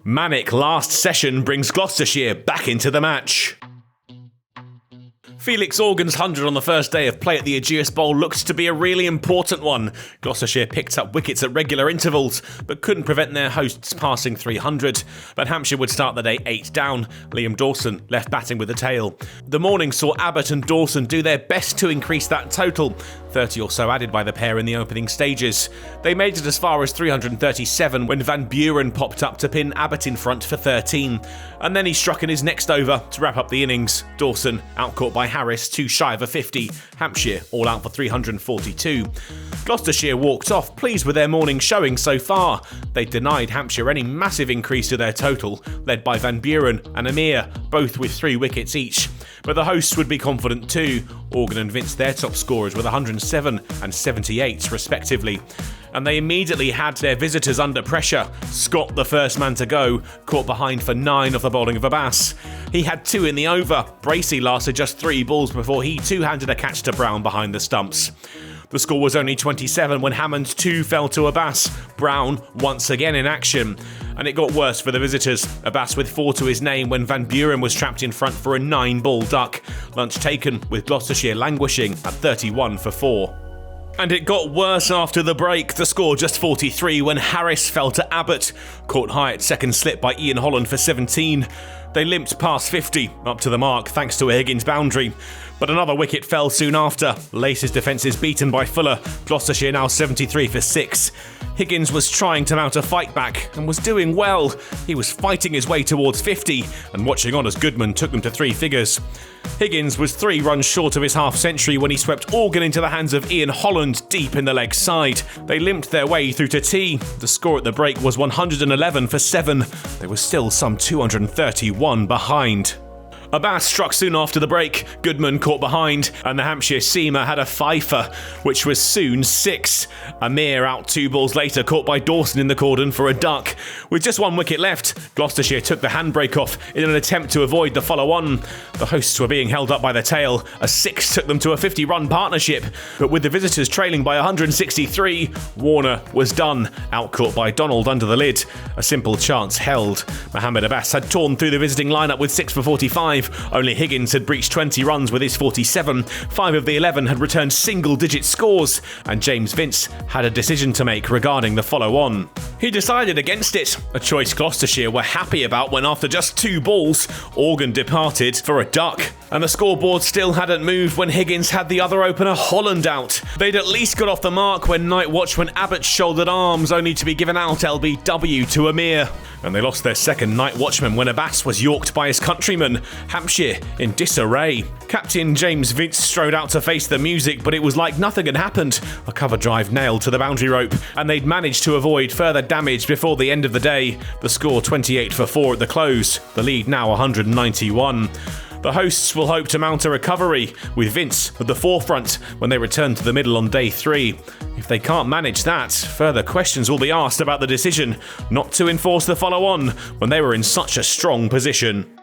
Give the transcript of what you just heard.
Manic last session brings Gloucestershire back into the match. Felix Organ's 100 on the first day of play at the Ageas Bowl looked to be a really important one. Gloucestershire picked up wickets at regular intervals, but couldn't prevent their hosts passing 300. But Hampshire would start the day 8 down. Liam Dawson left batting with the tail. The morning saw Abbott and Dawson do their best to increase that total, 30 or so added by the pair in the opening stages. They made it as far as 337 when Van Buren popped up to pin Abbott in front for 13. And then he struck in his next over to wrap up the innings. Dawson, outcaught by Harris, too shy of a 50. Hampshire all out for 342. Gloucestershire walked off, pleased with their morning showing so far. They denied Hampshire any massive increase to their total, led by Van Buren and Amir, both with 3 wickets each. But the hosts would be confident too. Organ and Vince their top scorers with 107 and 78 respectively. And they immediately had their visitors under pressure. Scott, the first man to go, caught behind for 9 off the bowling of Abbas. He had 2 in the over. Bracey lasted just 3 balls before he too handed a catch to Brown behind the stumps. The score was only 27 when Hammond 2 fell to Abbas. Brown once again in action. And it got worse for the visitors. Abbas with 4 to his name when Van Buren was trapped in front for a 9-ball duck. Lunch taken with Gloucestershire languishing at 31 for 4. And it got worse after the break, the score just 43 when Harris fell to Abbott, caught high at second slip by Ian Holland for 17. They limped past 50, up to the mark thanks to a Higgins boundary. But another wicket fell soon after. Lace's defences beaten by Fuller, Gloucestershire now 73 for 6. Higgins was trying to mount a fight back and was doing well. He was fighting his way towards 50 and watching on as Goodman took them to 3 figures. Higgins was 3 runs short of his half-century when he swept Organ into the hands of Ian Holland deep in the leg side. They limped their way through to tea. The score at the break was 111 for 7. They were still some 231 behind. Abbas struck soon after the break, Goodman caught behind, and the Hampshire seamer had a fifer, which was soon 6. Amir out 2 balls later, caught by Dawson in the cordon for a duck. With just 1 wicket left, Gloucestershire took the handbrake off in an attempt to avoid the follow-on. The hosts were being held up by the tail. A 6 took them to a 50-run partnership, but with the visitors trailing by 163, Warner was done, outcaught by Donald under the lid. A simple chance held. Mohammed Abbas had torn through the visiting lineup with 6 for 45. Only Higgins had breached 20 runs with his 47. 5 of the 11 had returned single-digit scores, and James Vince had a decision to make regarding the follow-on. He decided against it, a choice Gloucestershire were happy about when after just 2 balls, Organ departed for a duck. And the scoreboard still hadn't moved when Higgins had the other opener Holland out. They'd at least got off the mark when night watchman Abbott shouldered arms, only to be given out LBW to Amir. And they lost their second night watchman when Abbas was yorked by his countryman. Hampshire in disarray. Captain James Vince strode out to face the music, but it was like nothing had happened. A cover drive nailed to the boundary rope, and they'd managed to avoid further damage before the end of the day. The score 28 for 4 at the close. The lead now 191. The hosts will hope to mount a recovery, with Vince at the forefront when they return to the middle on day 3. If they can't manage that, further questions will be asked about the decision not to enforce the follow-on when they were in such a strong position.